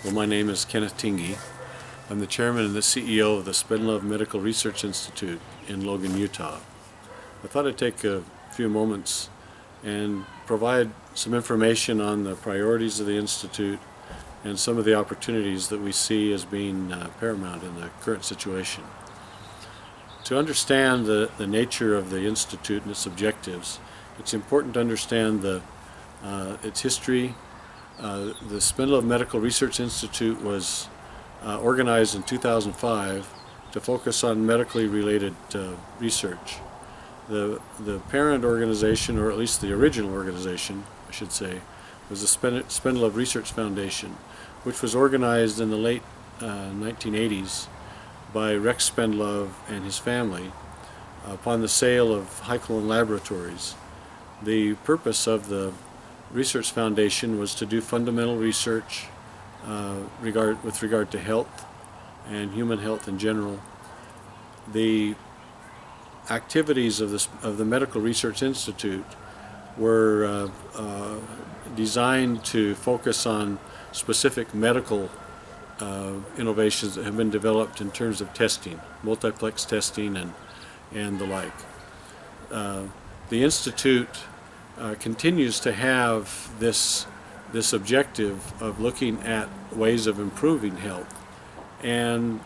Well, my name is Kenneth Tingey. I'm the chairman and the CEO of the Spendlove Medical Research Institute in Logan, Utah. I thought I'd take a few moments and provide some information on the priorities of the Institute and some of the opportunities that we see as being paramount in the current situation. To understand the nature of the Institute and its objectives, it's important to understand its history. The Spendlove Medical Research Institute was organized in 2005 to focus on medically related research. The parent organization, or at least the original organization, I should say, was the Spendlove Research Foundation, which was organized in the late 1980s by Rex Spendlove and his family upon the sale of Heikelin Laboratories. The purpose of the Research Foundation was to do fundamental research with regard to health and human health in general. The activities of the Medical Research Institute were designed to focus on specific medical innovations that have been developed in terms of testing, multiplex testing and the like. The Institute continues to have this objective of looking at ways of improving health, and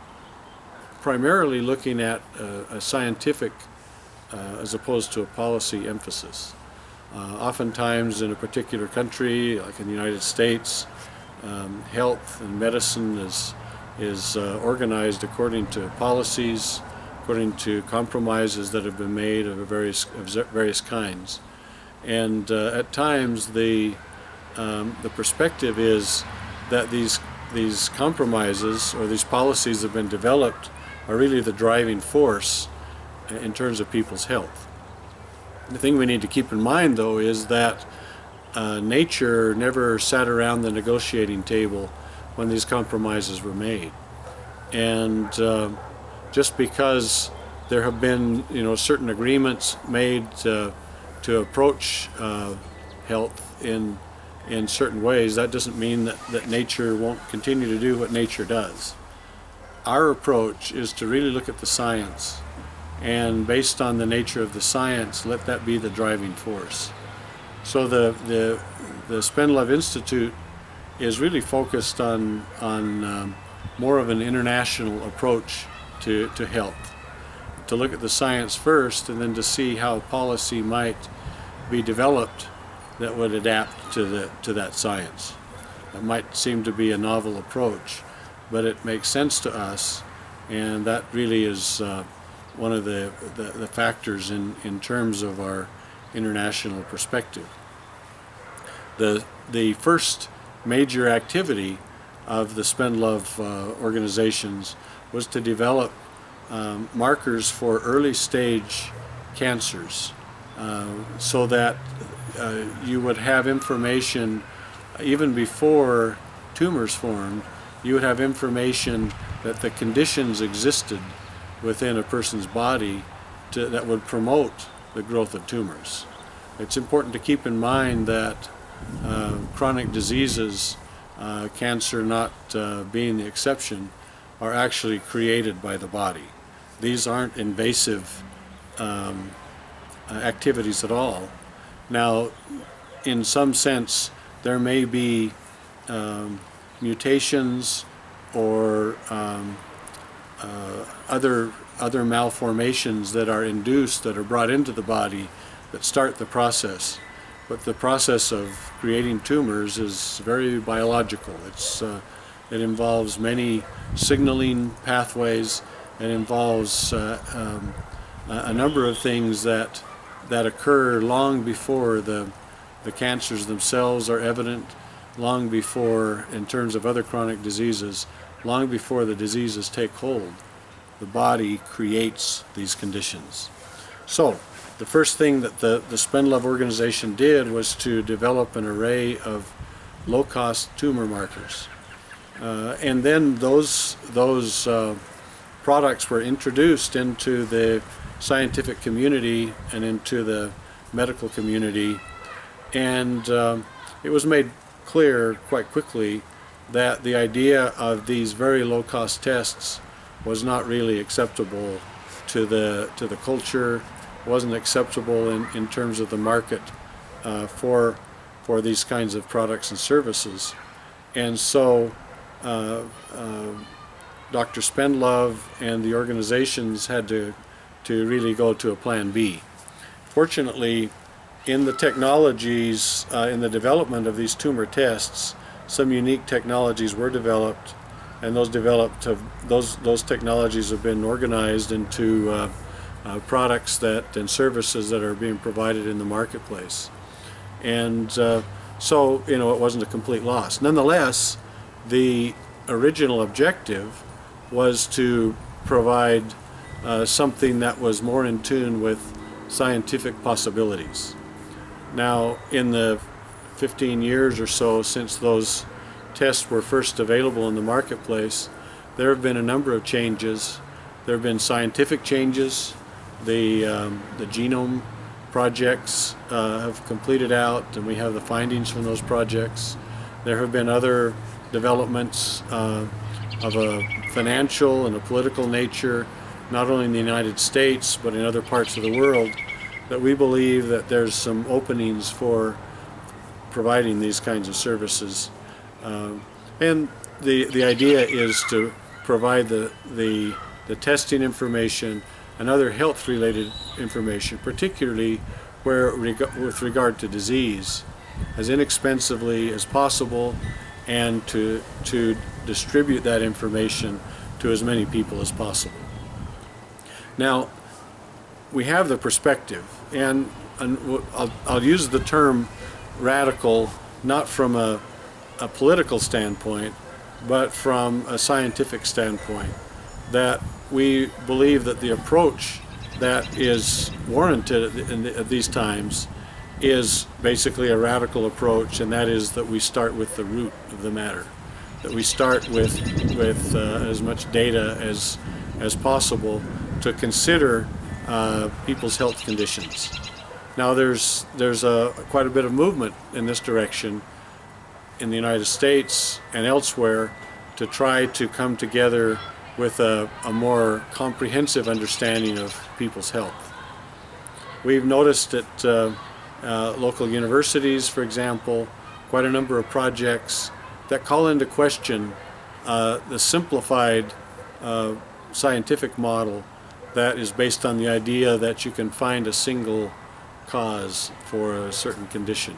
primarily looking at a scientific as opposed to a policy emphasis. Oftentimes in a particular country, like in the United States, health and medicine is organized according to policies, according to compromises that have been made of various kinds. And at times the perspective is that these compromises or these policies that have been developed are really the driving force in terms of people's health. The thing we need to keep in mind, though, is that nature never sat around the negotiating table when these compromises were made. And just because there have been, certain agreements made to approach health in certain ways, that doesn't mean that nature won't continue to do what nature does. Our approach is to really look at the science, and based on the nature of the science, let that be the driving force. So the Spendlove Institute is really focused on more of an international approach to health, to look at the science first and then to see how policy might be developed that would adapt to that science. It might seem to be a novel approach, but it makes sense to us, and that really is one of the factors in terms of our international perspective. The first major activity of the Spendlove organizations was to develop markers for early stage cancers, so that you would have information even before tumors formed. You would have information that the conditions existed within a person's body that would promote the growth of tumors. It's important to keep in mind that chronic diseases, cancer not being the exception, are actually created by the body. These aren't invasive activities at all. Now, in some sense, there may be mutations or other malformations that are induced, that are brought into the body, that start the process. But the process of creating tumors is very biological. It involves many signaling pathways. It involves a number of things that occur long before the cancers themselves are evident, long before, in terms of other chronic diseases, long before the diseases take hold. The body creates these conditions. So the first thing that the Spendlove organization did was to develop an array of low-cost tumor markers. And then those products were introduced into the scientific community and into the medical community, and it was made clear quite quickly that the idea of these very low-cost tests was not really acceptable to the culture, wasn't acceptable in terms of the market for these kinds of products and services. And so Dr. Spendlove and the organizations had to really go to a plan B. Fortunately, in the technologies, in the development of these tumor tests, some unique technologies were developed, and those technologies have been organized into products and services that are being provided in the marketplace. And so, it wasn't a complete loss. Nonetheless, the original objective was to provide something that was more in tune with scientific possibilities. Now, in the 15 years or so since those tests were first available in the marketplace, there have been a number of changes. There have been scientific changes. The genome projects have completed out, and we have the findings from those projects. There have been other developments of a financial and a political nature, not only in the United States but in other parts of the world, that we believe that there's some openings for providing these kinds of services. And the idea is to provide the testing information and other health-related information, particularly with regard to disease, as inexpensively as possible, and to distribute that information to as many people as possible. Now, we have the perspective, and I'll use the term radical not from a political standpoint, but from a scientific standpoint, that we believe that the approach that is warranted at these times is basically a radical approach, and that is that we start with the root of the matter, that we start with as much data as possible to consider people's health conditions. Now, there's quite a bit of movement in this direction in the United States and elsewhere to try to come together with a more comprehensive understanding of people's health. We've noticed at local universities, for example, quite a number of projects that call into question the simplified scientific model that is based on the idea that you can find a single cause for a certain condition.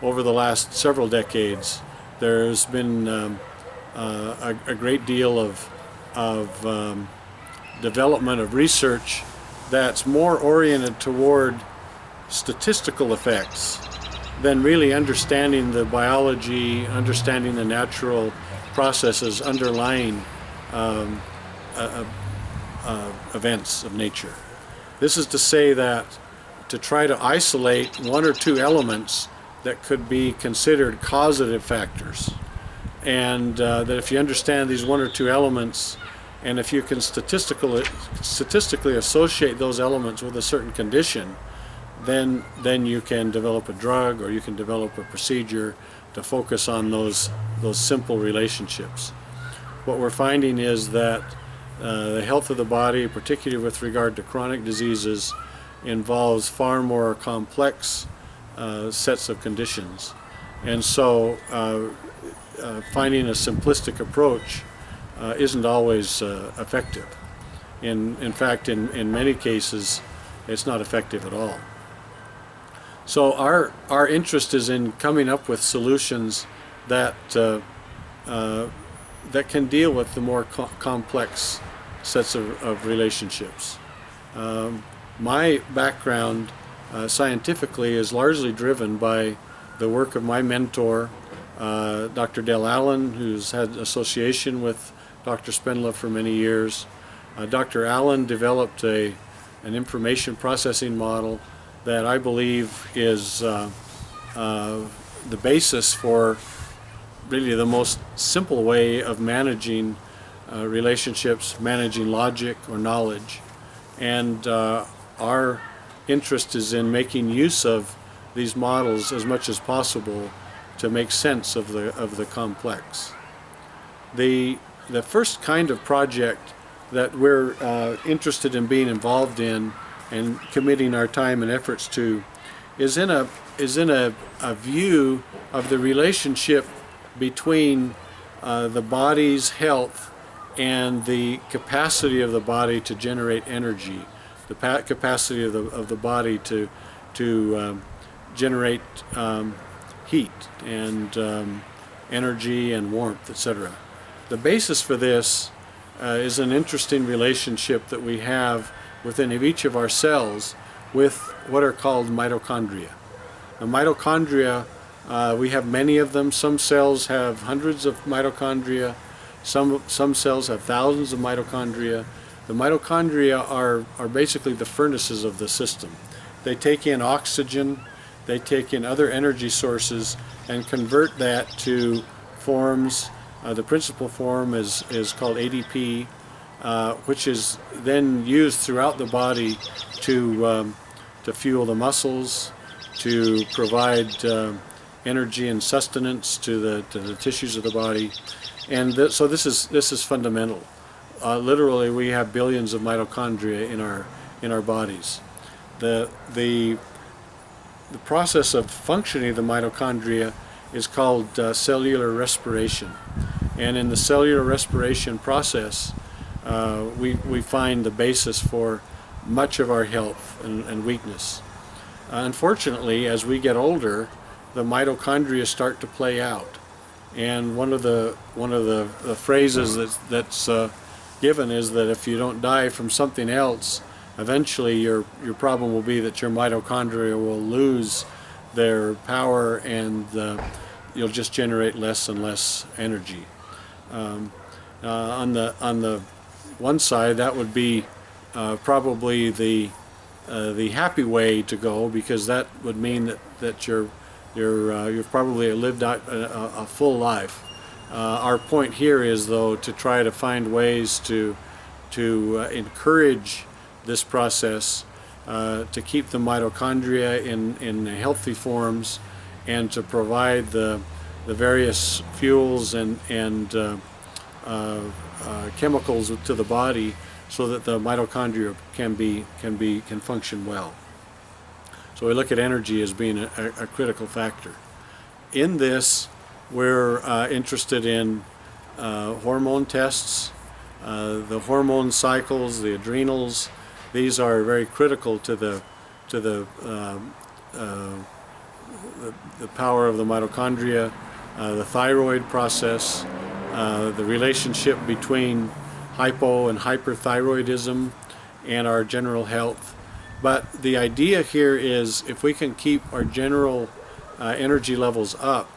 Over the last several decades, there's been a great deal of development of research that's more oriented toward statistical effects than really understanding the biology, understanding the natural processes underlying events of nature. This is to say that to try to isolate one or two elements that could be considered causative factors, and that if you understand these one or two elements, and if you can statistically associate those elements with a certain condition, then you can develop a drug, or you can develop a procedure to focus on those simple relationships. What we're finding is that the health of the body, particularly with regard to chronic diseases, involves far more complex sets of conditions. And so finding a simplistic approach isn't always effective. In fact, in many cases, it's not effective at all. So our interest is in coming up with solutions that that can deal with the more complex sets of relationships. My background scientifically is largely driven by the work of my mentor, Dr. Del Allen, who's had association with Dr. Spendlove for many years. Dr. Allen developed an information processing model that I believe is the basis for really the most simple way of managing relationships, managing logic or knowledge. And our interest is in making use of these models as much as possible to make sense of the complex. The first kind of project that we're interested in being involved in and committing our time and efforts to is in a view of the relationship between the body's health and the capacity of the body to generate energy, the capacity of the body to generate heat and energy and warmth, etc. The basis for this is an interesting relationship that we have within each of our cells with what are called mitochondria. The mitochondria, we have many of them. Some cells have hundreds of mitochondria. Some cells have thousands of mitochondria. The mitochondria are basically the furnaces of the system. They take in oxygen, they take in other energy sources and convert that to forms. The principal form is called ADP, which is then used throughout the body to fuel the muscles, to provide energy and sustenance to the tissues of the body, and so this is fundamental. Literally, we have billions of mitochondria in our bodies. The process of functioning of the mitochondria is called cellular respiration, and in the cellular respiration process, we find the basis for much of our health and weakness. Unfortunately, as we get older, the mitochondria start to play out, and one of the phrases that's given is that if you don't die from something else, eventually your problem will be that your mitochondria will lose their power and you'll just generate less and less energy. On the one side, that would be probably the happy way to go, because that would mean that you've probably lived out a full life. Our point here is, though, to try to find ways to encourage this process, to keep the mitochondria in healthy forms, and to provide the various fuels and chemicals to the body so that the mitochondria can function well. So we look at energy as being a critical factor. In this, we're interested in hormone tests, the hormone cycles, the adrenals. These are very critical to the power of the mitochondria, the thyroid process, the relationship between hypo and hyperthyroidism and our general health. But the idea here is, if we can keep our general energy levels up,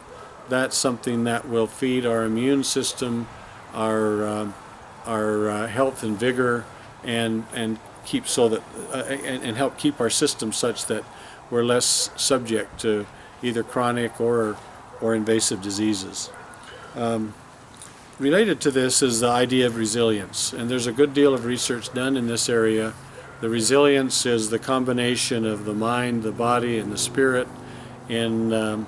that's something that will feed our immune system, our health and vigor, and keep so that and help keep our system such that we're less subject to either chronic or invasive diseases. Related to this is the idea of resilience, and there's a good deal of research done in this area. The resilience is the combination of the mind, the body, and the spirit in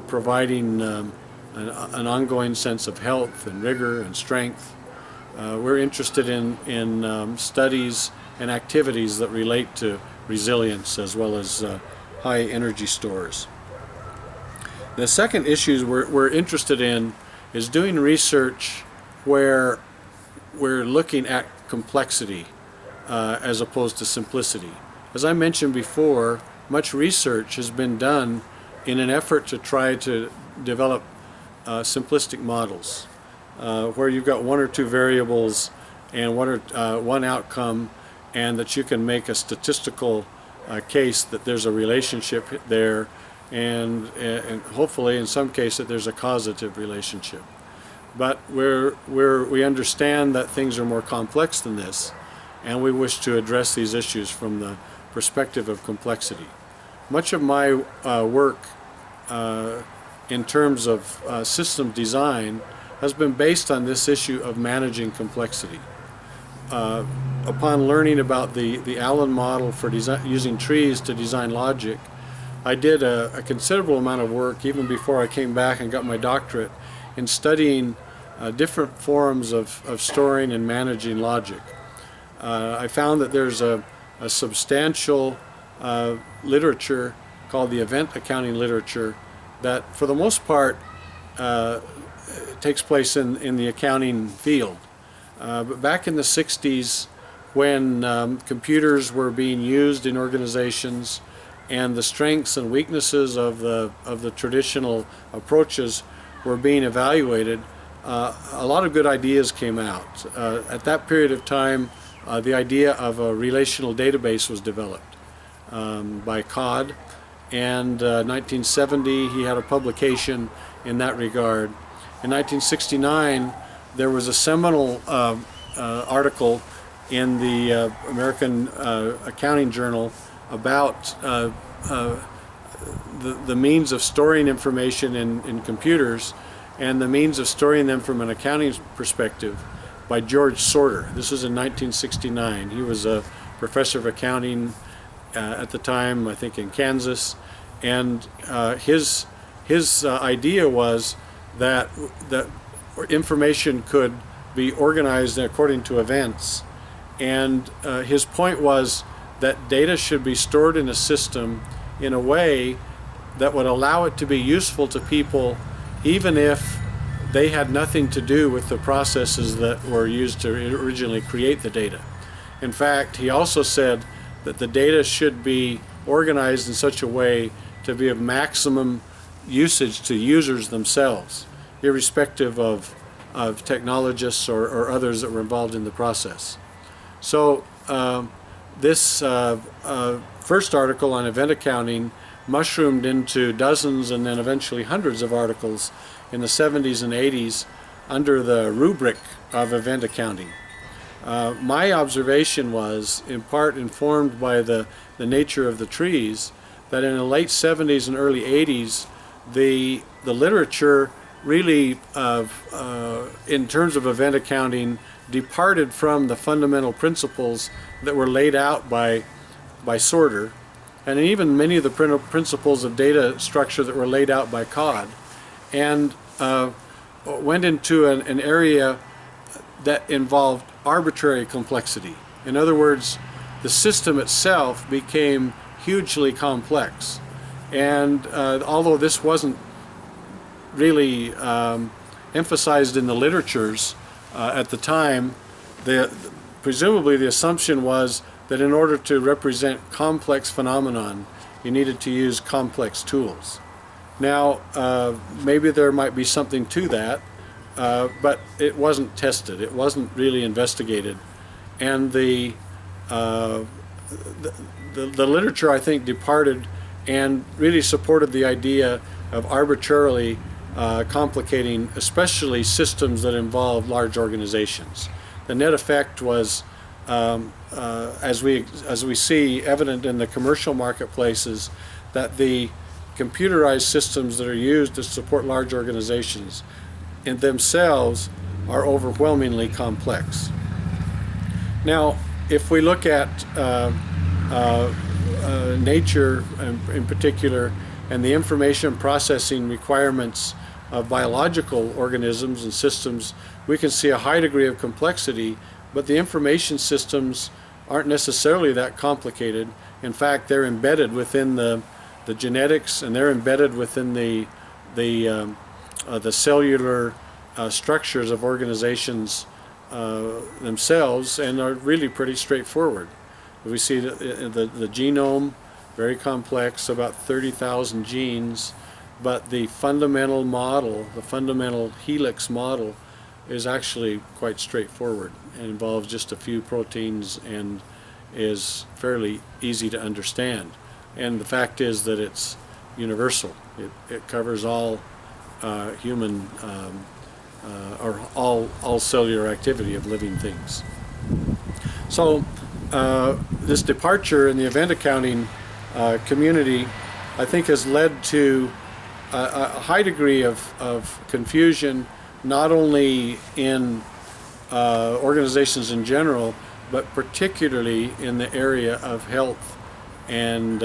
providing an ongoing sense of health and vigor and strength. We're interested in studies and activities that relate to resilience as well as high energy stores. The second issue we're interested in is doing research where we're looking at complexity as opposed to simplicity. As I mentioned before, much research has been done in an effort to try to develop simplistic models where you've got one or two variables and one outcome, and that you can make a statistical case that there's a relationship there, and hopefully in some case that there's a causative relationship. But we understand that things are more complex than this, and we wish to address these issues from the perspective of complexity. Much of my work in terms of system design has been based on this issue of managing complexity. Upon learning about the Allen model for using trees to design logic, I did a considerable amount of work even before I came back and got my doctorate in studying different forms of storing and managing logic. I found that there's a substantial literature called the event accounting literature that for the most part takes place in the accounting field. But back in the 60s, when computers were being used in organizations and the strengths and weaknesses of the traditional approaches were being evaluated, a lot of good ideas came out. At that period of time, the idea of a relational database was developed by Codd, and 1970 he had a publication in that regard. In 1969 there was a seminal article in the American Accounting Journal about the means of storing information in computers and the means of storing them from an accounting perspective by George Sorter. This was in 1969. He was a professor of accounting at the time, I think in Kansas, and his idea was that information could be organized according to events, and his point was that data should be stored in a system in a way that would allow it to be useful to people even if they had nothing to do with the processes that were used to originally create the data. In fact, he also said that the data should be organized in such a way to be of maximum usage to users themselves, irrespective of technologists or others that were involved in the process. So this first article on event accounting mushroomed into dozens and then eventually hundreds of articles in the 70s and 80s under the rubric of event accounting. My observation was, in part informed by the nature of the trees, that in the late 70s and early 80s, the literature really, in terms of event accounting, departed from the fundamental principles that were laid out by Sorter, and even many of the principles of data structure that were laid out by Codd, and went into an area that involved arbitrary complexity. In other words, the system itself became hugely complex. And although this wasn't really emphasized in the literatures at the time, presumably the assumption was that in order to represent complex phenomenon, you needed to use complex tools. Now, maybe there might be something to that, but it wasn't tested. It wasn't really investigated, and the literature, I think, departed and really supported the idea of arbitrarily complicating, especially systems that involve large organizations. The net effect was, as we see evident in the commercial marketplaces, that the computerized systems that are used to support large organizations in themselves are overwhelmingly complex. Now, if we look at nature in particular and the information processing requirements of biological organisms and systems, we can see a high degree of complexity, but the information systems aren't necessarily that complicated. In fact, they're embedded within the genetics, and they're embedded within the cellular structures of organizations themselves, and are really pretty straightforward. We see the genome, very complex, about 30,000 genes, but the fundamental model, the fundamental helix model, is actually quite straightforward and involves just a few proteins and is fairly easy to understand. And the fact is that it's universal. It covers all human or all cellular activity of living things. So this departure in the event accounting community, I think, has led to a high degree of confusion, not only in organizations in general, but particularly in the area of health and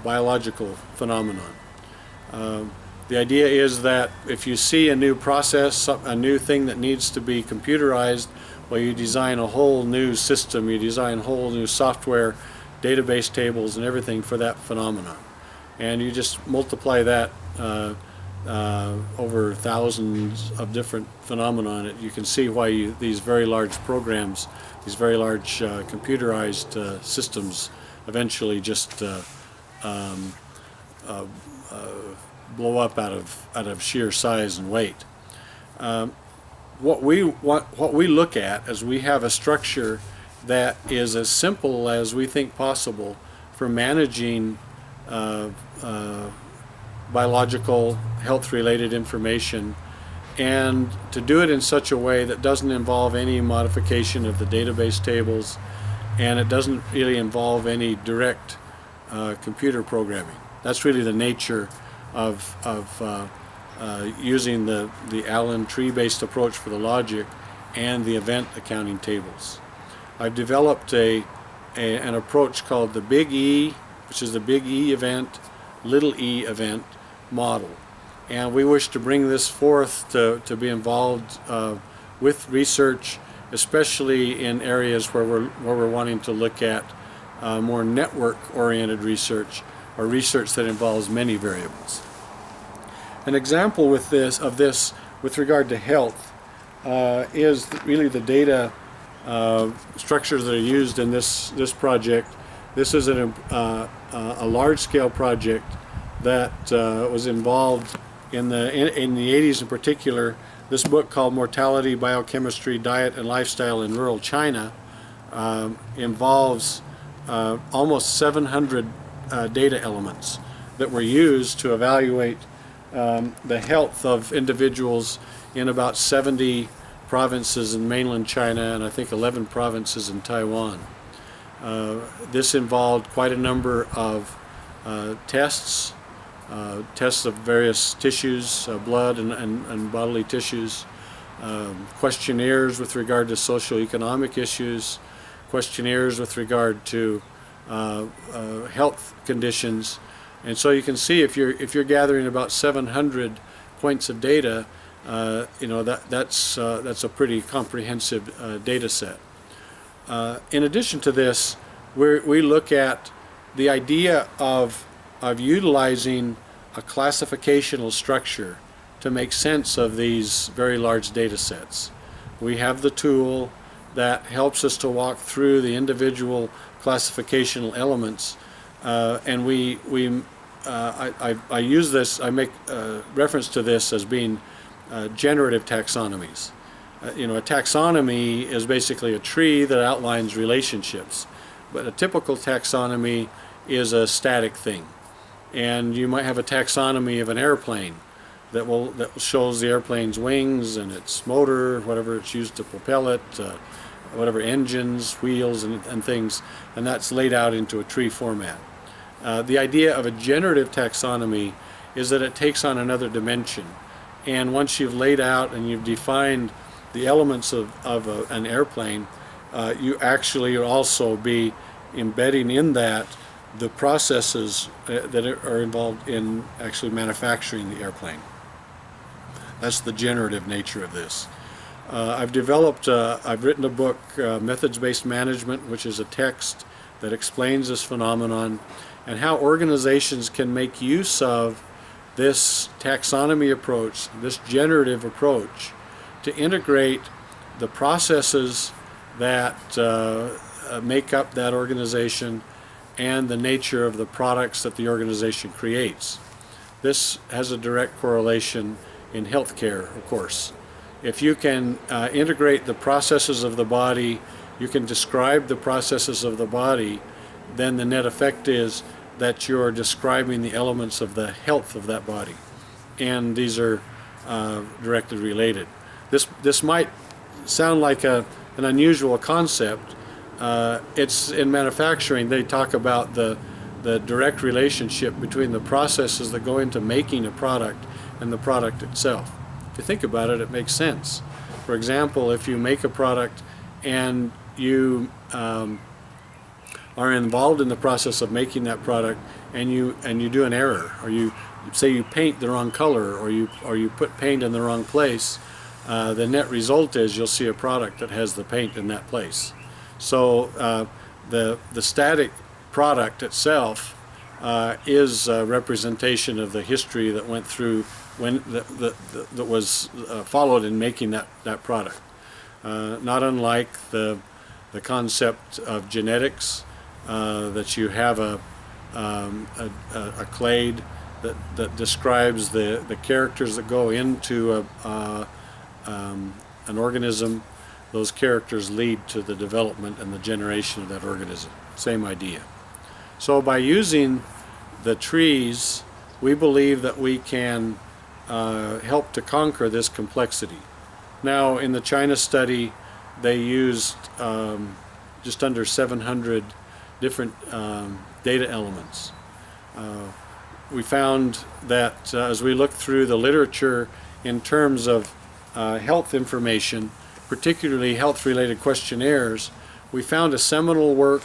biological phenomenon. The idea is that if you see a new process, a new thing that needs to be computerized, well, you design a whole new system, you design whole new software, database tables and everything for that phenomenon. And you just multiply that over thousands of different phenomena, and you can see why these very large programs, these very large computerized systems eventually just blow up out of sheer size and weight. What we look at is we have a structure that is as simple as we think possible for managing biological health-related information, and to do it in such a way that doesn't involve any modification of the database tables, and it doesn't really involve any direct computer programming. That's really the nature of using the Allen tree-based approach for the logic and the event accounting tables. I've developed an approach called the Big E, which is the Big E event, Little E event model. And we wish to bring this forth to be involved with research, especially in areas where we're wanting to look at more network-oriented research, or research that involves many variables. An example of this with regard to health is really the data structures that are used in this project. This is a large-scale project that was involved in the 80s in particular. This book called Mortality, Biochemistry, Diet, and Lifestyle in Rural China involves almost 700 data elements that were used to evaluate the health of individuals in about 70 provinces in mainland China, and I think 11 provinces in Taiwan. This involved quite a number of tests of various tissues, blood and bodily tissues, questionnaires with regard to socioeconomic issues, questionnaires with regard to health conditions. And so you can see if you're gathering about 700 points of data, that's a pretty comprehensive data set. In addition to this, we look at the idea of utilizing a classificational structure to make sense of these very large data sets. We have the tool that helps us to walk through the individual classificational elements, and I use this, I make reference to this as being generative taxonomies. A taxonomy is basically a tree that outlines relationships, but a typical taxonomy is a static thing. And you might have a taxonomy of an airplane that shows the airplane's wings and its motor, whatever it's used to propel it, whatever engines, wheels, and things, and that's laid out into a tree format. The idea of a generative taxonomy is that it takes on another dimension, and once you've laid out and you've defined the elements of an airplane, you actually also be embedding in that the processes that are involved in actually manufacturing the airplane. That's the generative nature of this. I've written a book, Methods-Based Management, which is a text that explains this phenomenon and how organizations can make use of this taxonomy approach, this generative approach, to integrate the processes that make up that organization and the nature of the products that the organization creates. This has a direct correlation in healthcare, of course. If you can integrate the processes of the body, you can describe the processes of the body, then the net effect is that you're describing the elements of the health of that body. And these are directly related. This might sound like an unusual concept. It's in manufacturing, they talk about the direct relationship between the processes that go into making a product and the product itself. If you think about it, it makes sense. For example, if you make a product and you are involved in the process of making that product, and you do an error, or you say you paint the wrong color, or you put paint in the wrong place, the net result is you'll see a product that has the paint in that place. So the static product itself is a representation of the history that went through when that was followed in making that product. Not unlike the concept of genetics, that you have a clade that describes the characters that go into an organism. Those characters lead to the development and the generation of that organism. Same idea. So by using the trees, we believe that we can help to conquer this complexity. Now, in the China study, they used just under 700 different data elements. We found that as we looked through the literature in terms of health information, particularly health-related questionnaires, we found a seminal work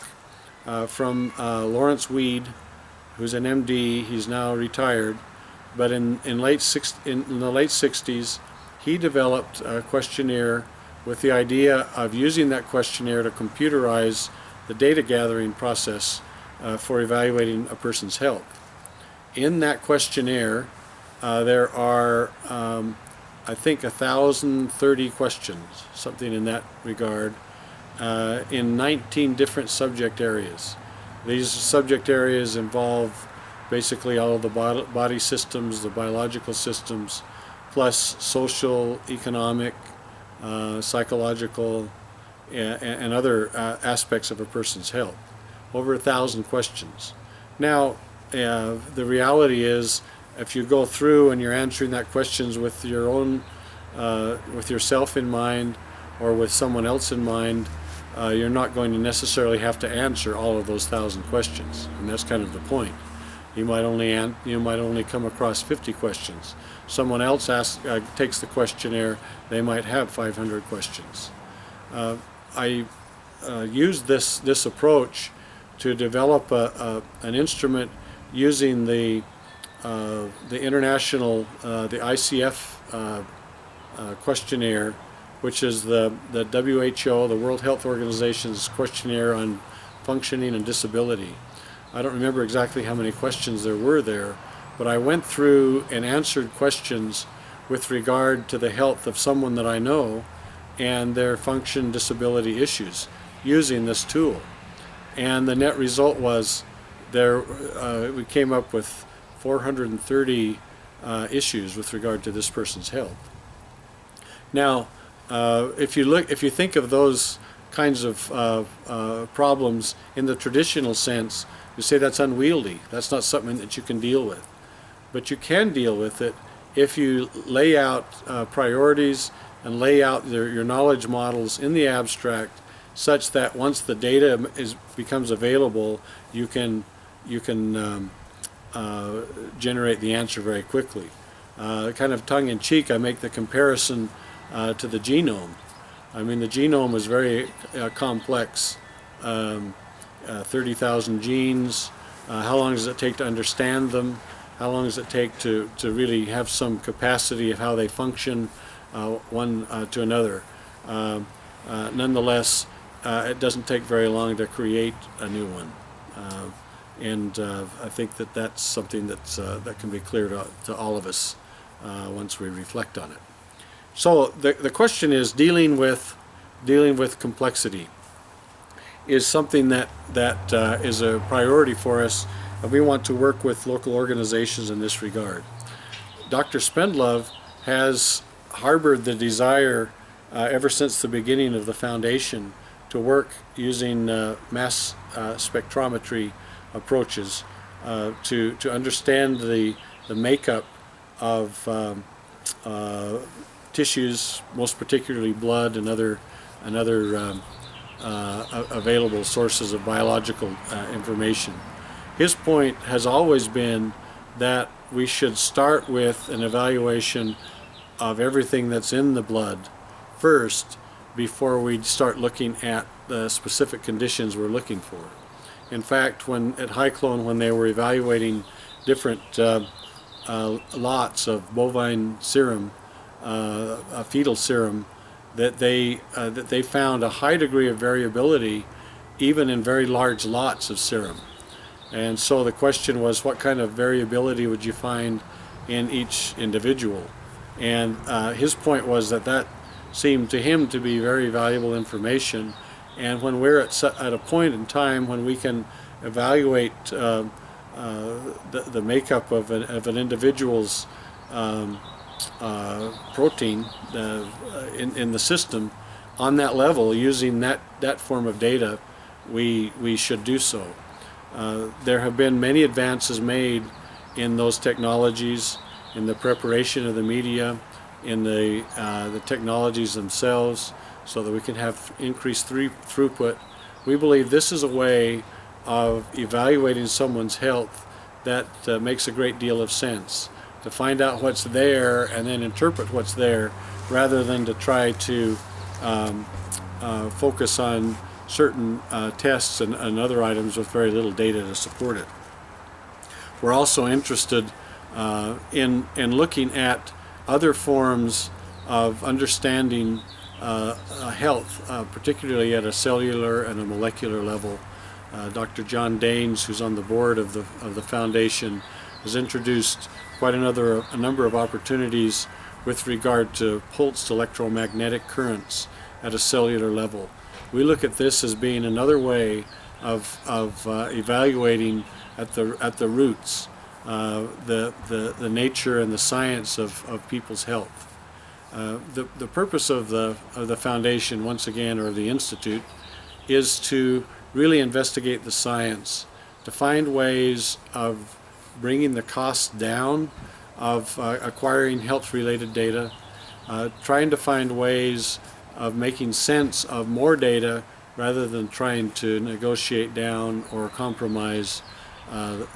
from Lawrence Weed, who's an MD. He's now retired, but in the late 60s, he developed a questionnaire with the idea of using that questionnaire to computerize the data gathering process for evaluating a person's health. In that questionnaire, there are I think 1,030 questions, something in that regard, in 19 different subject areas. These subject areas involve basically all of the body systems, the biological systems, plus social, economic, psychological, and other aspects of a person's health. Over 1,000 questions. Now, the reality is, if you go through and you're answering that questions with your own, with yourself in mind, or with someone else in mind, you're not going to necessarily have to answer all of those 1,000 questions, and that's kind of the point. You might only come across 50 questions. Someone else takes the questionnaire; they might have 500 questions. I used this approach to develop an instrument using the international, the ICF questionnaire, which is the WHO, the World Health Organization's questionnaire on functioning and disability. I don't remember exactly how many questions there were there, but I went through and answered questions with regard to the health of someone that I know and their function disability issues using this tool. And the net result was we came up with 430 issues with regard to this person's health. Now, if you think of those kinds of problems in the traditional sense, you say that's unwieldy. That's not something that you can deal with. But you can deal with it if you lay out priorities and lay out your knowledge models in the abstract, such that once the data becomes available, you can generate the answer very quickly. Kind of tongue-in-cheek, I make the comparison to the genome. I mean, the genome is very complex. 30,000 genes. How long does it take to understand them? How long does it take to really have some capacity of how they function one to another? Nonetheless, it doesn't take very long to create a new one. And I think that that's something that can be clear to all of us once we reflect on it. So the question is, dealing with complexity is something that is a priority for us, and we want to work with local organizations in this regard. Dr. Spendlove has harbored the desire ever since the beginning of the foundation to work using mass spectrometry approaches to understand the makeup of tissues, most particularly blood and other available sources of biological information. His point has always been that we should start with an evaluation of everything that's in the blood first before we start looking at the specific conditions we're looking for. In fact, at Hyclone, when they were evaluating different lots of bovine serum, fetal serum, that they found a high degree of variability even in very large lots of serum. And so the question was, what kind of variability would you find in each individual? And his point was that seemed to him to be very valuable information. And when we're at a point in time when we can evaluate the makeup of an individual's protein in the system on that level, using that form of data, we should do so. There have been many advances made in those technologies, in the preparation of the media, in the technologies themselves, so that we can have increased throughput. We believe this is a way of evaluating someone's health that makes a great deal of sense. To find out what's there and then interpret what's there, rather than to try to focus on certain tests and other items with very little data to support it. We're also interested in looking at other forms of understanding health, particularly at a cellular and a molecular level. Dr. John Daines, who's on the board of the foundation, has introduced quite a number of opportunities with regard to pulsed electromagnetic currents at a cellular level. We look at this as being another way of evaluating at the roots the nature and the science of people's health. The purpose of the foundation, once again, or the institute, is to really investigate the science, to find ways of bringing the costs down of acquiring health-related data, trying to find ways of making sense of more data rather than trying to negotiate down or compromise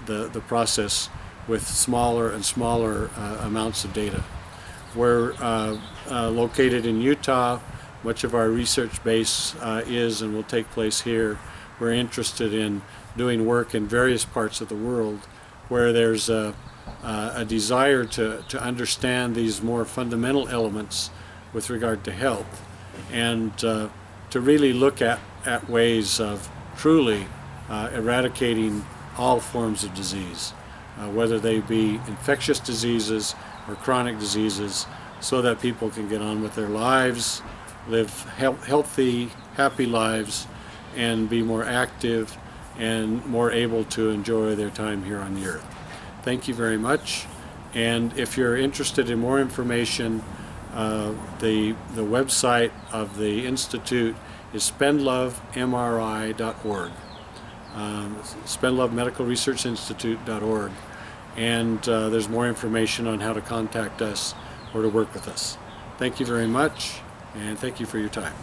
the process with smaller and smaller amounts of data. We're located in Utah. Much of our research base is and will take place here. We're interested in doing work in various parts of the world where there's a desire to understand these more fundamental elements with regard to health, and to really look at ways of truly eradicating all forms of disease, whether they be infectious diseases or chronic diseases, so that people can get on with their lives, live healthy, happy lives, and be more active and more able to enjoy their time here on the earth. Thank you very much. And if you're interested in more information, the website of the Institute is spendlovemri.org, Spendlove Medical Research Institute.org, and there's more information on how to contact us or to work with us. Thank you very much, and thank you for your time.